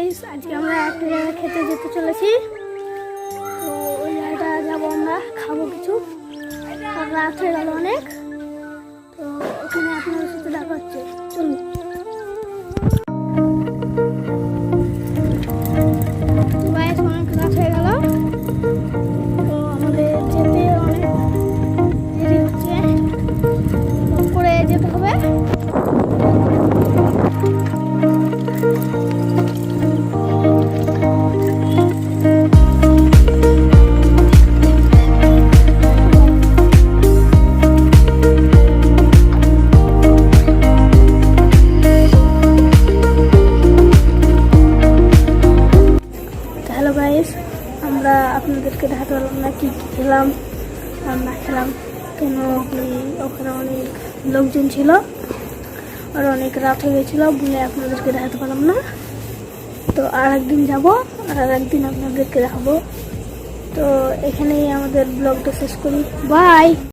Guys, আজকে আমরা একটা জায়গায় খেতে যেতে চলেছি। তো ওই জায়গাটা যাবো, আমরা খাবো কিছু। আর রাত হয়ে গেল অনেক, তো ওখানে আপনাদের সাথে দেখা হচ্ছে। চলুন। তো গাইস, অনেক রাত হয়ে গেল, তো আমাদের যেতে অনেক দেরি হচ্ছে, করে যেতে হবে। হ্যালো গাইস, আমরা আপনাদেরকে দেখাতে পারলাম না কি কি খেলাম আর না খেলাম, কেন ওখানে অনেক লোকজন ছিল আর অনেক রাত হয়ে গেছিলো বলে আপনাদেরকে দেখাতে পারলাম না। তো আর একদিন যাবো, আর একদিন আপনাদেরকে দেখাবো। তো এখানেই আমাদের ব্লগটা শেষ করি। বাই।